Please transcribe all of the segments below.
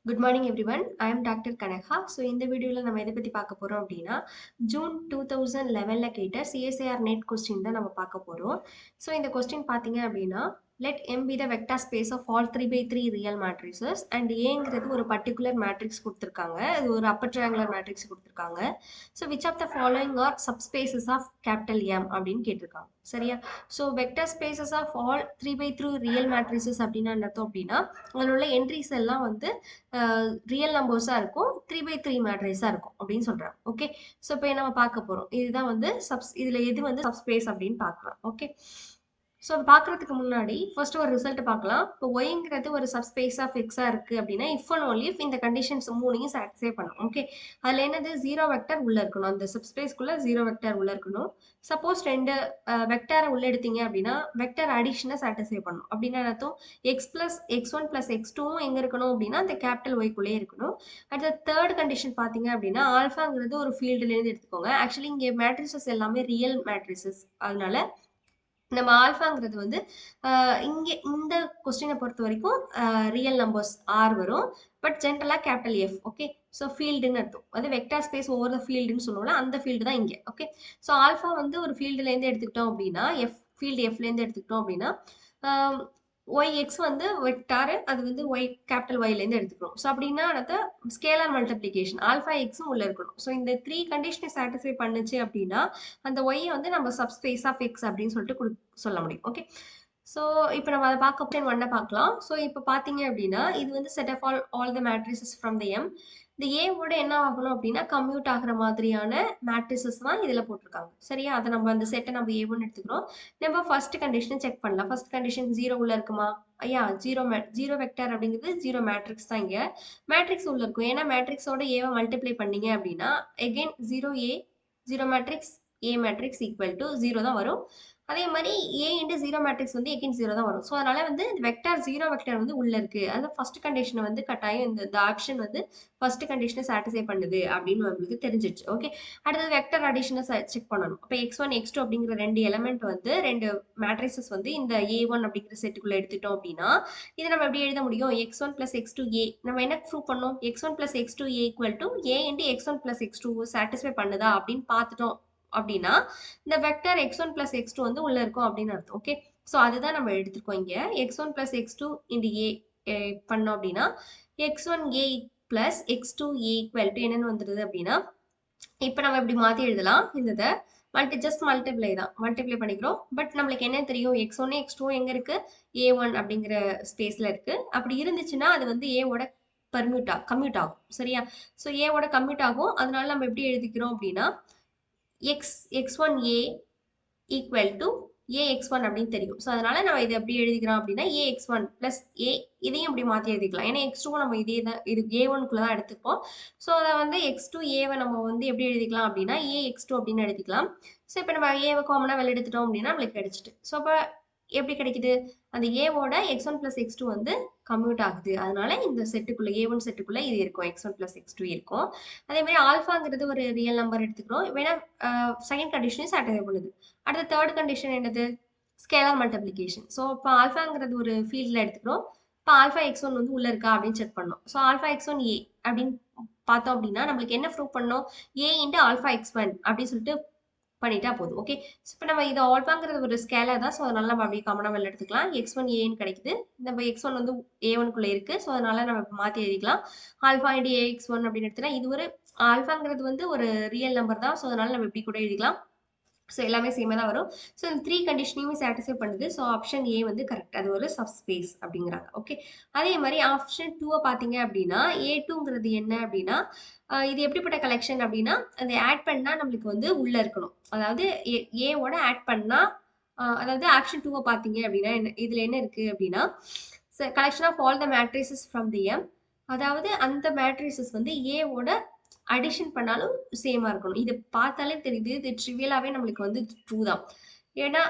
Good morning everyone. I am Dr. Kanakha. So இந்த வீடியோல நம்ம எதை பத்தி பார்க்க போறோம் அப்படின்னா ஜூன் 2011ல கேட்ட CSIR நெட் கொஸ்டின் தான் நம்ம பார்க்க போறோம். ஸோ இந்த கொஸ்டின் பார்த்தீங்க அப்படின்னா let M be the vector space of all 3 by 3 real matrices and Aங்கிறது ஒரு பர்டிகுலர் மேட்ரிக்ஸ் கொடுத்துருக்காங்க. அது ஒரு அப்பர் ட்ரையாங்குலர் மேட்ரிக்ஸ் கொடுத்துருக்காங்க. So which of the following are subspaces of capital M அப்படின்னு கேட்டிருக்காங்க. சரியா? So vector spaces of all 3 by 3 real matrices அப்படின்னா என்ன அர்த்தம் அப்படின்னா அதில் உள்ள என்ட்ரிஸ் எல்லாம் வந்து ரியல் நம்பர்ஸாக இருக்கும் 3 by 3 மேட்ரிஸாக இருக்கும் அப்படின்னு சொல்கிறாங்க. ஓகே, ஸோ இப்போ நம்ம பார்க்க போகிறோம் இதுதான் வந்து இதில் எது வந்து சப்ஸ்பேஸ் அப்படின்னு பார்க்கலாம். ஓகே, ஸோ அது பார்க்கறதுக்கு முன்னாடி ஃபர்ஸ்ட் ஒரு ரிசல்ட் பார்க்கலாம். இப்போ ஒய்ங்கிறது ஒரு சப்ஸ்பேஸ் ஆஃப் எக்ஸாக இருக்குது அப்படின்னா இஃப் அண்ட் ஒன்லி இஃப் இந்த கண்டிஷன்ஸ் மூணையும் சாட்டிஸ்ஃபை பண்ணும். ஓகே, அதில் என்னது ஜீரோ வெக்டர் உள்ளே இருக்கணும், அந்த சப்ஸ்பேஸ்க்குள்ளே ஜீரோ வெக்டர் உள்ளே இருக்கணும். சப்போஸ் ரெண்டு வெக்டரை உள்ள எடுத்தீங்க அப்படின்னா வெக்டர் அடிஷனை சாட்டிஸ்ஃபை பண்ணணும். அப்படின்னா அர்த்தம் எக்ஸ் பிளஸ் எக்ஸ்1 பிளஸ் எக்ஸ்2வும் எங்கே இருக்கணும் அப்படின்னா அந்த கேபிட்டல் ஒய்க்குள்ளே இருக்கணும். அடுத்த தேர்ட் கண்டிஷன் பார்த்தீங்க அப்படின்னா ஆல்ஃபாங்கிறது ஒரு ஃபீல்டுலேருந்து எடுத்துக்கோங்க. ஆக்சுவலி இங்கே மேட்ரிசஸ் எல்லாமே ரியல் மேட்ரிசஸ், அதனால நம்ம ஆல்ஃபாங்கிறது வந்து இங்கே இந்த கொஸ்டினை பொறுத்த வரைக்கும் ரியல் நம்பர்ஸ் ஆர் வரும், பட் ஜென்ரலாக கேபிட்டல் எஃப். ஓகே, ஸோ ஃபீல்டுன்னு அர்த்தம், அது வெக்டார் ஸ்பேஸ் ஓவர் த ஃபீல்டுன்னு சொல்லுவோம்ல, அந்த ஃபீல்டு தான் இங்கே. ஓகே, ஸோ ஆல்ஃபா வந்து ஒரு ஃபீல்டுலேருந்து எடுத்துக்கிட்டோம் அப்படின்னா ஃபீல்டு எஃப்லேருந்து எடுத்துக்கிட்டோம் அப்படின்னா ஒய் எக்ஸ் வந்து வெக்டாரு, அது வந்து ஒய் கேபிட்டல் ஒய்லேருந்து எடுத்துக்கிறோம். ஸோ அப்படின்னா அடுத்த ஸ்கேலார் மல்டிப்ளிகேஷன் ஆல்ஃபா எக்ஸும் உள்ளே இருக்கணும். ஸோ இந்த த்ரீ கண்டிஷனை சாட்டிஸ்ஃபை பண்ணுச்சு அப்படின்னா அந்த ஒய்யை வந்து நம்ம சப்ஸ்பேஸ் ஆஃப் எக்ஸ் அப்படின்னு சொல்லிட்டு சொல்ல முடியும். ஓகே, ஸோ இப்போ நம்ம அதை பார்க்க ஒன்றை பார்க்கலாம். ஸோ இப்போ பார்த்தீங்க அப்படின்னா இது வந்து set of all the matrices from the M. இந்த ஏவோட என்ன ஆகணும் அப்படின்னா கம்யூட் ஆகிற மாதிரியான மேட்ரிசஸ் தான் இதில் போட்டிருக்காங்க. சரியா, அதை நம்ம அந்த செட்டை நம்ம ஏவோன்னு எடுத்துக்கிறோம். நம்ம ஃபர்ஸ்ட் கண்டிஷனை செக் பண்ணலாம். ஃபர்ஸ்ட் கண்டிஷன் ஜீரோ உள்ள இருக்குமா? ஐயா, ஜீரோ வெக்டர் அப்படிங்கிறது ஜீரோ மேட்ரிக்ஸ் தான். இங்கே மேட்ரிக்ஸ் உள்ள இருக்கும், ஏன்னா மேட்ரிக்ஸோட ஏவை மல்டிப்ளை பண்ணீங்க அப்படின்னா again zero matrix A matrix equal to zero தான் வரும். அதே மாதிரி ஏ இன்ட்டு ஜீரோ மேட்ரிக்ஸ் வந்து எகெயின் ஜீரோ தான் வரும். ஸோ அதனால வந்து வெக்டார் ஜீரோ வெக்டர் வந்து உள்ள இருக்கு, அது ஃபர்ஸ்ட் கண்டிஷனை வந்து கட்டாயம் இந்த ஆப்ஷன் வந்து ஃபர்ஸ்ட் கண்டிஷனை சாட்டிஸ்ஃபை பண்ணுது அப்படின்னு நம்மளுக்கு தெரிஞ்சிருச்சு. ஓகே, அடுத்தது வெக்டர் அடிஷனை செக் பண்ணணும். இப்போ x1 x2 அப்படிங்கிற ரெண்டு எலமெண்ட் வந்து ரெண்டு மேட்ரிசஸ் வந்து இந்த a1 அப்படிங்கிற செட்டுக்குள்ள எடுத்துட்டோம் அப்படின்னா இதை நம்ம எப்படி எழுத முடியும்? x1 பிளஸ் x2 a நம்ம என்ன ப்ரூவ் பண்ணோம்? x1 plus x2 a equal to a into x1 plus x2 satisfy பண்ணுதா அப்படின்னு பார்த்துட்டோம் அப்படின்னா இந்த வெக்டர் x1 பிளஸ் x2 வந்து உள்ள இருக்கும் அப்படின்னு அர்த்தம். ஓகே, ஸோ அதுதான் நம்ம எடுத்துருக்கோம். இங்கே x1 plus x2 into a பண்ணோம் அப்படின்னா x1 a plus x2 a equal to என்னன்னு வந்துடுது அப்படின்னா இப்போ நம்ம இப்படி மாற்றி எழுதலாம். இந்த ஜஸ்ட் மல்டிப்ளை தான், மல்டிப்ளை பண்ணிக்கிறோம். பட் நம்மளுக்கு என்ன தெரியும்? x1 x2 எங்கே இருக்கு? a1 அப்படிங்கிற ஸ்பேஸில் இருக்கு. அப்படி இருந்துச்சுன்னா அது வந்து ஏவோட கம்யூட் ஆகும். சரியா, ஸோ ஏவோட கம்யூட் ஆகும். அதனால நம்ம எப்படி எழுதிக்கிறோம் அப்படின்னா x1a ஈக்குவல் டு ax1 அப்படின்னு தெரியும். ஸோ அதனால நம்ம இதை எப்படி எழுதிக்கிறோம் அப்படின்னா ax1 பிளஸ் a இதையும் இப்படி மாற்றி எழுதிக்கலாம். ஏன்னா x2 நம்ம இதே தான், இது a1க்குள்ள தான் எடுத்துப்போம். ஸோ அதை வந்து x2 ஏவை நம்ம வந்து எப்படி எழுதிக்கலாம் அப்படின்னா ax2 அப்படின்னு எழுதிக்கலாம். ஸோ இப்போ நம்ம ஏவை காமனாக வெளில எடுத்துட்டோம் அப்படின்னா நம்மளுக்கு கிடைச்சிட்டு. ஸோ அப்போ எப்படி கிடைக்குது? அந்த ஏவோட x1 பிளஸ் x2 வந்து கம்யூட் ஆகுது. அதனால இந்த செட்டுக்குள்ள a1 செட்டுக்குள்ள இது இருக்கும், x1 பிளஸ் x2 இருக்கும். அதே மாதிரி ஆல்ஃபாங்கிறது ஒரு ரியல் நம்பர் எடுத்துக்கிறோம். வேணா செகண்ட் கண்டிஷனையும் சாட்டிஸ்ஃபை பண்ணுது. அடுத்த தேர்ட் கண்டிஷன் என்னது? Scalar multiplication. ஸோ இப்போ ஆல்ஃபாங்கிறது ஒரு ஃபீல்டில் எடுத்துக்கிறோம். இப்போ ஆல்ஃபா x1 வந்து உள்ள இருக்கா அப்படின்னு செக் பண்ணோம். ஸோ ஆல்ஃபா x1 a அப்படின்னு பார்த்தோம் அப்படின்னா நம்மளுக்கு என்ன ப்ரூவ் பண்ணோம்? a இன்ட்டு ஆல்ஃபா x1 அப்படின்னு சொல்லிட்டு பண்ணிட்டா போதும். ஓகே, ஸோ இப்போ நம்ம இது ஆல்ஃபாங்கிறது ஒரு ஸ்கேலர் தான். ஸோ அதனால நம்ம அப்படியே காமனாக வெளில எடுத்துக்கலாம். x1 ஏன்னு கிடைக்குது. நம்ம x1 வந்து a1க்குள்ளே இருக்குது. ஸோ அதனால நம்ம இப்போ மாற்றி எழுதிக்கலாம். ஆல்ஃபா இன்டி ax1 அப்படின்னு எடுத்துனா இது ஒரு ஆல்ஃபாங்கிறது வந்து ஒரு ரியல் நம்பர் தான். ஸோ அதனால நம்ம இப்படி கூட எழுதிக்கலாம். ஸோ எல்லாமே சேமாக தான் வரும். ஸோ இந்த த்ரீ கண்டிஷனையுமே சாட்டிஸ்ஃபை பண்ணுது. ஸோ ஆப்ஷன் ஏ வந்து கரெக்ட், அது ஒரு சப்ஸ்பேஸ் அப்படிங்கிறாங்க. ஓகே, அதே மாதிரி ஆப்ஷன் 2 பார்த்தீங்க அப்படின்னா a2ங்கிறது என்ன அப்படின்னா இது எப்படிப்பட்ட கலெக்ஷன் அப்படின்னா அதை ஆட் பண்ணால் நம்மளுக்கு வந்து உள்ளே இருக்கணும். அதாவது ஏவோட ஆட் பண்ணால் அதாவது ஆப்ஷன் 2 பார்த்தீங்க அப்படின்னா இதில் என்ன இருக்குது அப்படின்னா collection of all the matrices from the M, அதாவது அந்த மேட்ரிசஸ் வந்து ஏவோட அடிஷன் பண்ணாலும் சேமா இருக்கணும். இது பார்த்தாலே தெரியுது, இது ட்ரிவியலாவே நம்மளுக்கு வந்து ட்ரூ தான். ஏன்னா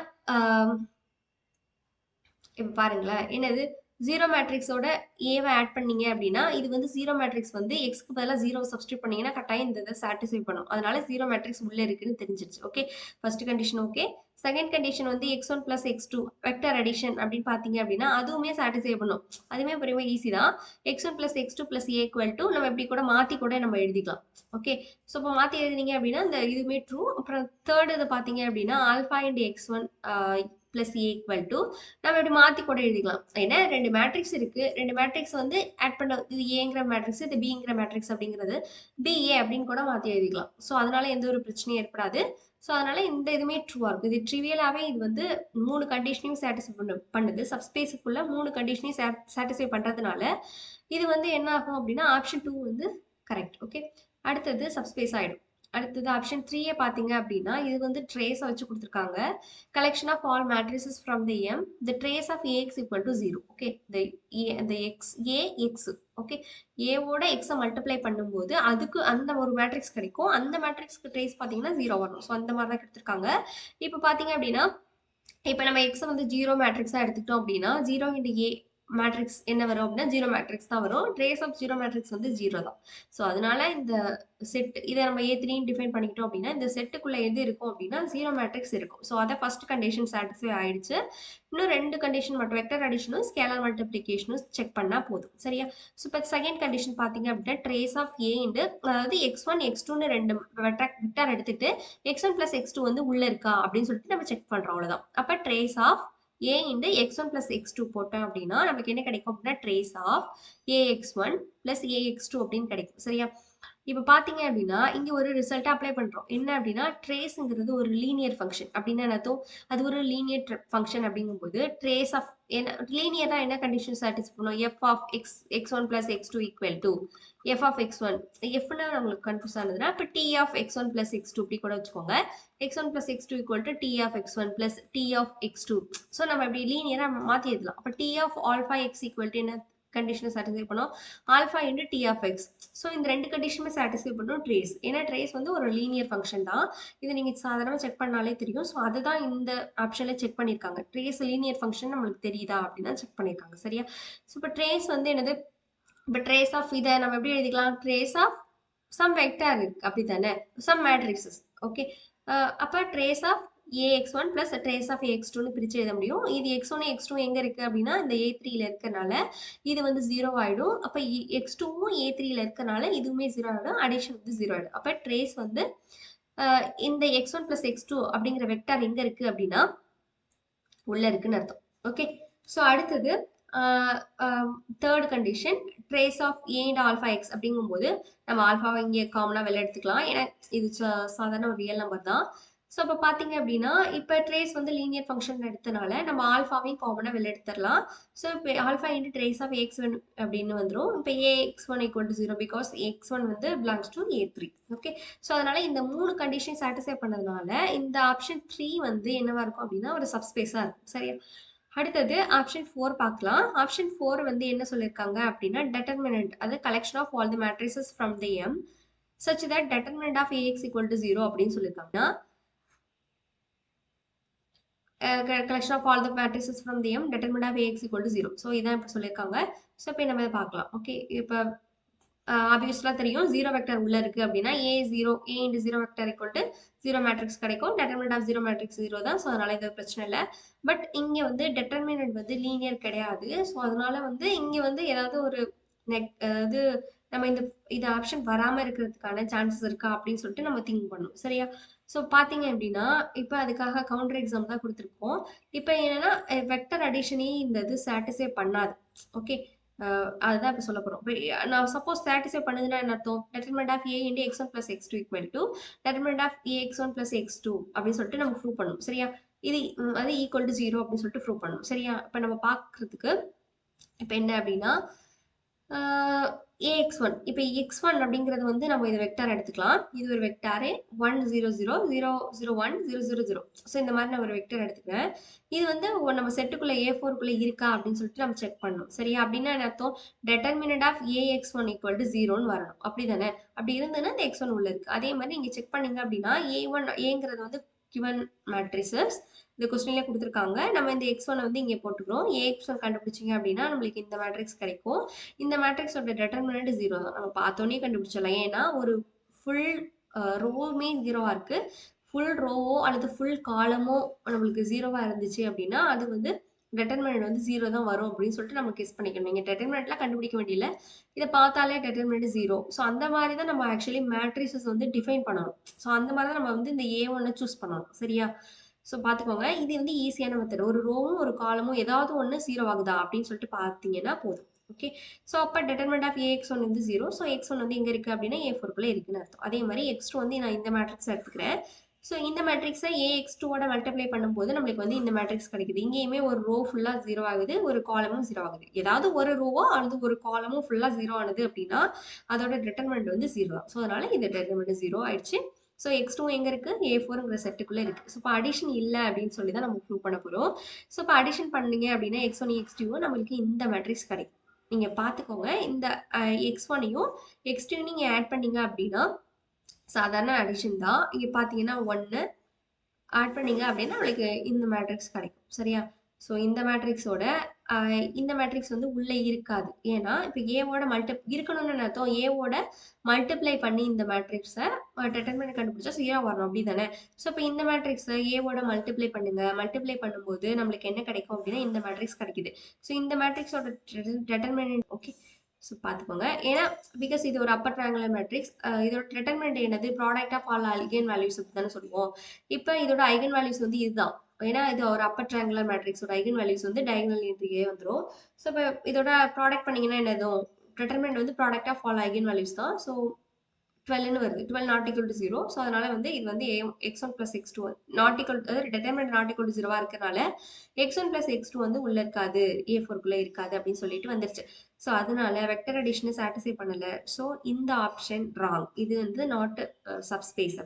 இப்ப பாருங்களேன், என்னது 0 மேட்ரிக்ஸோட ஏவை ஆட் பண்ணீங்க அப்படின்னா இது வந்து 0 மேட்ரிக்ஸ் வந்து எக்ஸ்க்கு பதிலாக 0 சப்ஸ்டியூட் பண்ணீங்கன்னா கட்டாயம் இந்த இதை சாட்டிஸ்ஃபை பண்ணும். அதனால 0 மேட்ரிக்ஸ் உள்ள இருக்குன்னு தெரிஞ்சிருச்சு. Okay, first condition okay. Second condition வந்து x1 plus x2 vector addition அப்படின்னு பார்த்தீங்க அப்படின்னா அதுவுமே சாட்டிஸ்ஃபை பண்ணும். அதுவுமே ரொம்ப ஈஸி தான். x1 plus x2 plus a equal to நம்ம இப்படி கூட மாற்றி கூட நம்ம எழுதிக்கலாம். ஓகே, ஸோ இப்போ மாற்றி எழுதினீங்க அப்படின்னா இந்த இதுவுமே ட்ரூ. அப்புறம் தேர்ட் இது பார்த்தீங்க அப்படின்னா alpha into x1 plus A equal to நம்ம இப்படி மாற்றி கூட எழுதிக்கலாம். ஏன்னா ரெண்டு மேட்ரிக்ஸ் இருக்கு, ரெண்டு மேட்ரிக்ஸ் வந்து ஆட் பண்ண இது ஏங்கிற மேட்ரிக்ஸ் இது பிங்கிற மேட்ரிக்ஸ் அப்படிங்கிறது பிஏ அப்படின்னு கூட மாற்றி எழுதிக்கலாம். ஸோ அதனால எந்த ஒரு பிரச்சனையும் ஏற்படாது. ஸோ அதனால இந்த இதுவுமே ட்ரூவாக இருக்கும். இது ட்ரிவியலாகவே இது வந்து 3 கண்டிஷனையும் சாட்டிஸ்ஃபை பண்ணுது. சப்ஸ்பேஸுக்குள்ள 3 கண்டிஷனையும் சாட்டிஸ்ஃபை பண்ணுறதுனால இது வந்து என்ன ஆகும் அப்படின்னா ஆப்ஷன் 2 வந்து கரெக்ட். ஓகே, அடுத்தது சப்ஸ்பேஸ் ஆகிடும். அடுத்தது ஆப்ஷன் 3 பார்த்தீங்க அப்படின்னா இது வந்து ட்ரேஸை வச்சு கொடுத்துருக்காங்க. collection of all matrices from the M, the trace of AX equal to 0. Okay, the X, A, X. Okay, ஏவோட எக்ஸை மல்டிப்ளை பண்ணும்போது அதுக்கு அந்த ஒரு மேட்ரிக்ஸ் கிடைக்கும். அந்த மேட்ரிக்ஸ்க்கு ட்ரேஸ் பார்த்தீங்கன்னா 0 வரும். ஸோ அந்த மாதிரி தான் கொடுத்துருக்காங்க. இப்போ பார்த்தீங்க அப்படின்னா இப்போ நம்ம எக்ஸை வந்து 0 மேட்ரிக்ஸாக எடுத்துக்கிட்டோம் அப்படின்னா 0 இன்டு ஏ மேட்ரிக்ஸ் என்ன வரும் அப்படின்னா 0 மேட்ரிக்ஸ் தான் வரும். ட்ரேஸ் ஆஃப் 0 மேட்ரிக்ஸ் வந்து 0 தான். ஸோ அதனால இந்த செட் இதை நம்ம A3 டிஃபைன் பண்ணிக்கிட்டோம் அப்படின்னா இந்த செட்டுக்குள்ள எது இருக்கும் அப்படின்னா 0 மேட்ரிக்ஸ் இருக்கும். ஸோ அதை ஃபர்ஸ்ட் கண்டிஷன் சாட்டிஸ்ஃபை ஆயிடுச்சு. இன்னும் 2 கண்டிஷன் மட்டும் வெக்டர் அடிஷனும் ஸ்கேலர் மல்டிப்ளிகேஷனும் செக் பண்ணா போதும். சரியா? ஸோ இப்போ செகண்ட் கண்டிஷன் பார்த்தீங்க அப்படின்னா ட்ரேஸ் ஆஃப் ஏ இன்டு அதாவது x1 x2ன்னு ரெண்டு வெக்டர் எடுத்துட்டு x1 பிளஸ் x2 வந்து உள்ள இருக்கா அப்படின்னு சொல்லிட்டு நம்ம செக் பண்றோம். அவ்வளவுதான். அப்ப trace of a into x1 plus x2 போட்டோம் அப்படின்னா நமக்கு என்ன கிடைக்கும் அப்படின்னா trace of ax1 plus ax2 அப்படின்னு கிடைக்கும். சரியா? இப்போ பார்த்தீங்க அப்படின்னா இங்கே ஒரு ரிசல்ட்டை அப்ளை பண்ணுறோம். என்ன அப்படின்னா ட்ரேஸுங்கிறது ஒரு லீனியர் ஃபங்க்ஷன் அப்படின்னா என்னத்தோ அது ஒரு லீனியர் ஃபங்க்ஷன் அப்படிங்கும்போது ட்ரேஸ் ஆஃப் என்ன லீனியராக என்ன கண்டிஷன் சாட்டிஸ்ஃபை பண்ணும்? F of x one plus x2 equal to F of x1. எஃப்னா நம்மளுக்கு கன்ஃபியூஸ் ஆனதுன்னா இப்போ D of x1 plus x2 இப்படி கூட வச்சுக்கோங்க. x1 plus x2 equal to T of x1 plus T of x2. So நம்ம இப்படி லீனியராக மாற்றி எழுதலாம். அப்போ T of alpha x equal to என்ன கண்டிஷனை சாட்டிஸ்ஃபை பண்ணும்? Alpha into T of x. So இந்த ரெண்டு கண்டிஷனுமே சாட்டிஸ்ஃபை பண்ணும் ட்ரேஸ். ஏன்னா ட்ரேஸ் வந்து ஒரு லீனியர் ஃபங்க்ஷன் தான். இதை நீங்கள் சாதாரணமாக செக் பண்ணாலே தெரியும். ஸோ அதுதான் இந்த ஆப்ஷனில் செக் பண்ணியிருக்காங்க. ட்ரேஸ் லீனியர் ஃபங்க்ஷன் நம்மளுக்கு தெரியுதா அப்படின்னு தான் செக் பண்ணியிருக்காங்க. சரியா? ஸோ இப்போ ட்ரேஸ் வந்து என்னது? இப்போ ட்ரேஸ் ஆஃப் இதை நம்ம எப்படி எழுதிக்கலாம்? ட்ரேஸ் ஆஃப் சம் வெக்டார் இருக்கு அப்படி தானே, சம் மேட்ரிக்ஸஸ். ஓகே, அப்போ trace of ax1 plus trace of ax2ன்னு பிரிச்சு எழுத முடியும். இது x1 x2 எங்க இருக்கு அப்படின்னா இந்த a3ல இருக்கனால இது வந்து 0 ஆயிடும். அப்ப x2வும் a3ல இருக்கனால இதுவுமே 0 ஆயிடும். அடிஷன் வந்து 0 ஆயிடும். அப்ப ட்ரேஸ் வந்து இந்த x1 பிளஸ் x2 அப்படிங்கிற வெக்டார் எங்க இருக்கு அப்படின்னா உள்ள இருக்குன்னு அர்த்தம். ஓகே, ஸோ அடுத்தது third condition trace of A and alpha x அப்படிங்கும்போது நம்ம ஆல்ஃபாவை இங்கே காமனாக வெளில எடுத்துக்கலாம். ஏன்னா இது சாதாரண ஒரு ரியல் நம்பர் தான். ஸோ இப்போ பார்த்தீங்க அப்படின்னா இப்போ ட்ரேஸ் வந்து லீனியர் ஃபங்க்ஷன் எடுத்தனால நம்ம ஆல்ஃபாவையும் காமனாக வெளில எடுத்துடலாம். ஸோ இப்போ alpha into trace of x1 அப்படின்னு வந்துடும். இப்போ ax1 equal to 0 because x1 வந்து belongs to a3. Okay, so அதனால இந்த 3 கண்டிஷன் சாட்டிஸ்ஃபை பண்ணதுனால இந்த ஆப்ஷன் 3 வந்து என்னவா இருக்கும் அப்படின்னா ஒரு சப்ஸ்பேஸாக இருக்கும். சரியா? அடுத்தது ஆப்ஷன் 4 பார்க்கலாம். ஆப்ஷன் 4 வந்து என்ன சொல்லியிருக்காங்க அப்படின்னா determinant அது collection of all the matrices from the M such that determinant of AX equal to 0 அப்படின்னு சொல்லியிருக்காங்க. collection of all the matrices from the M determinant of AX equal to 0. So இதான் இப்போ சொல்லியிருக்காங்க. ஸோ இப்போ நம்ம இதை பார்க்கலாம். ஓகே, இப்போ ஆப்வியஸ்லாம் தெரியும் 0 வெக்டர் உள்ள இருக்கு அப்படின்னா a0 a into 0 vector equal to 0 matrix கிடைக்கும். டெட்டர்மினன்ட் ஆஃப் 0 மேட்ரிக்ஸ் 0 தான். ஸோ அதனால இது பிரச்சனை இல்லை. பட் இங்கே வந்து டெட்டர்மினன்ட் வந்து லீனியர் கிடையாது. ஸோ அதனால வந்து இங்கே வந்து ஏதாவது ஒரு அதாவது நம்ம இந்த ஆப்ஷன் வராமல் இருக்கிறதுக்கான சான்சஸ் இருக்கா அப்படின்னு சொல்லிட்டு நம்ம திங்க் பண்ணணும். சரியா? ஸோ பார்த்தீங்க அப்படின்னா இப்போ அதுக்காக கவுண்டர் எக்ஸாம் தான் கொடுத்துருக்கோம். இப்போ என்னன்னா வெக்டர் அடிஷனே இந்த இது சாட்டிஸ்ஃபை பண்ணாது. ஓகே, அதுதான் இப்போ சொல்ல போகிறோம். இப்போ நான் சப்போஸ் சாட்டிஸ்ஃபை பண்ணுதுன்னா என்ன அர்த்தம்? Determinant of A into x1 plus x2 equal to determinant of ax1 plus x2 அப்படின்னு சொல்லிட்டு நம்ம ப்ரூவ் பண்ணணும். சரியா? இது அது ஈக்குவல் டு 0 அப்படின்னு சொல்லிட்டு ப்ரூவ் பண்ணணும். சரியா? இப்போ நம்ம பார்க்கறதுக்கு இப்போ என்ன அப்படின்னா ax1 இப்போ x1 அப்படிங்கிறது வந்து நம்ம இது வெக்டார் எடுத்துக்கலாம். இது ஒரு வெக்டாரு 1 0 0 0 0 1 0 0 0. ஸோ இந்த மாதிரி நான் ஒரு வெக்டர் எடுத்துக்கிறேன். இது வந்து நம்ம செட்டுக்குள்ள a4க்குள்ள இருக்கா அப்படின்னு சொல்லிட்டு நம்ம செக் பண்ணணும். சரியா? அப்படின்னா என்ன அர்த்தம்? Determinant of ax1 equal to 0ன்னு வரணும். அப்படி தானே? அப்படி இருந்ததுன்னா இந்த x1 உள்ள இருக்கு. அதே மாதிரி நீங்க செக் பண்ணீங்க அப்படின்னா a1 ஏங்கிறது வந்து given matrices. இந்த கொஸ்டின்ல கொடுத்துருக்காங்க. நம்ம இந்த x1 வந்து இங்கே போட்டுக்கிறோம். ax1 கண்டுபிடிச்சிங்க அப்படின்னா நம்மளுக்கு இந்த மேட்ரிக்ஸ் கிடைக்கும். இந்த மேட்ரிக்ஸோட டெட்டர்மினன்ட் 0 தான். நம்ம பார்த்தோன்னே கண்டுபிடிச்சிடலாம். ஏன்னா ஒரு ஃபுல் ரோவுமே 0வா இருக்கு. ஃபுல் ரோவோ அல்லது ஃபுல் காலமோ நம்மளுக்கு 0வா இருந்துச்சு அப்படின்னா அது வந்து டெட்டர்மினன்ட் வந்து 0 தான் வரும் அப்படின்னு சொல்லிட்டு நம்ம கெஸ் பண்ணிக்கணும். நீங்க டெட்டர்மினன்ட்லாம் கண்டுபிடிக்க வேண்டியதில்ல. இதை பார்த்தாலே டெட்டர்மினன்ட் 0. ஸோ அந்த மாதிரி தான் நம்ம ஆக்சுவலி மேட்ரிசஸ் வந்து டிஃபைன் பண்ணணும். ஸோ அந்த மாதிரி தான் நம்ம வந்து இந்த A1 சூஸ் பண்ணணும். சரியா? ஸோ பார்த்துக்கோங்க. இது வந்து ஈஸியான மெத்தட். ஒரு ரோவும் ஒரு காலமும் ஏதாவது ஒன்று 0 ஆகுதா அப்படின்னு சொல்லிட்டு பார்த்தீங்கன்னா போதும். ஓகே. ஸோ அப்போ டெட்டர்மினன்ட் ஆஃப் AX1 வந்து 0. ஸோ X1 வந்து எங்கே இருக்குது அப்படின்னா A4க்குள்ளே இருக்குன்னு அர்த்தம். அதே மாதிரி X2 வந்து நான் இந்த மேட்ரிக்ஸ் எடுத்துக்கிறேன். ஸோ இந்த மேட்ரிக்ஸை AX2ஓட மல்டிப்ளை பண்ணும்போது நம்மளுக்கு வந்து இந்த மேட்ரிக்ஸ் கிடைக்குது. இங்கேயுமே ஒரு ரோ ஃபுல்லாக 0 ஆகுது, ஒரு காலமும் 0 ஆகுது. ஏதாவது ஒரு ரோவோ அல்லது ஒரு காலமும் ஃபுல்லாக 0 ஆனது அப்படின்னா அதோட டெட்டர்மினன்ட் வந்து 0 தான். ஸோ அதனால இந்த டெட்டர்மினன்ட் 0 ஆயிடுச்சு. ஸோ X2 எங்கே இருக்குது? A4ங்கிற செட்டுக்குள்ளே இருக்குது. ஸோ இப்போ அடிஷன் இல்லை அப்படின்னு சொல்லி தான் நம்ம ப்ரூவ் பண்ண போகிறோம். ஸோ இப்போ அடிஷன் பண்ணீங்க அப்படின்னா X1 X2 நம்மளுக்கு இந்த மேட்ரிக்ஸ் கிடைக்கும். நீங்க பார்த்துக்கோங்க. இந்த X1யும் X2யும் நீங்க ஆட் பண்ணீங்க அப்படின்னா சாதாரண அடிஷன் தான். இங்க பார்த்தீங்கன்னா 1 ஆட் பண்ணீங்க அப்படின்னா உங்களுக்கு இந்த மேட்ரிக்ஸ் கிடைக்கும். சரியா? ஸோ இந்த மேட்ரிக்ஸோட இந்த மேட்ரிக்ஸ் வந்து உள்ள இருக்காது. ஏன்னா இப்போ ஏவோட இருக்கணும்னு அர்த்தம். ஏவோட மல்டிப்ளை பண்ணி இந்த மேட்ரிக்ஸை டெட்டர்மினன்ட் கண்டுபிடிச்சா 0 வரணும். அப்படி தானே? ஸோ இப்போ இந்த மேட்ரிக்ஸை ஏவோட மல்டிப்ளை பண்ணுங்க. மல்டிப்ளை பண்ணும்போது நம்மளுக்கு என்ன கிடைக்கும் அப்படின்னா இந்த மேட்ரிக்ஸ் கிடைக்குது. ஸோ இந்த மேட்ரிக்ஸோட டெட்டர்மினன்ட் ஓகே. ஸோ பார்த்துக்கோங்க. ஏன்னா பிகாஸ் இது ஒரு அப்பர் ட்ரையாங்குலர் மேட்ரிக்ஸ். இதோட டெட்டர்மினன்ட் என்னது? Product of all eigen values தானே சொல்லுவோம். இப்போ இதோட ஐகன் வேல்யூஸ் வந்து இதுதான். ஏன்னா இது ஒரு அப்பர் ட்ரையாங்குலர் மேட்ரிக்ஸோட ஐகன் வேல்யூஸ் வந்து டயகனல் என்ட்ரியே வந்துடும். ஸோ இப்போ இதோட ப்ராடக்ட் பண்ணீங்கன்னா என்னதும் டெட்டர்மினன்ட் வந்து product of all eigen values தான். ஸோ 12ன்னு வருது. 12 நாட் ஈக்குவல் டு 0. ஸோ அதனால வந்து இது வந்து x1 plus x2 not equal அதாவது டெட்டர்மினன்ட் நாட் ஈக்குவல் டு 0வா இருக்கிறனால x1 ப்ளஸ் x2 வந்து உள்ள இருக்காது, A4க்குள்ள இருக்காது அப்படின்னு சொல்லிட்டு வந்துருச்சு. ஸோ அதனால வெக்டர் அடிஷனை சாட்டிஸ்ஃபை பண்ணல. ஸோ இந்த ஆப்ஷன் ராங். இது வந்து நாட் சப்ஸ்பேஸ்.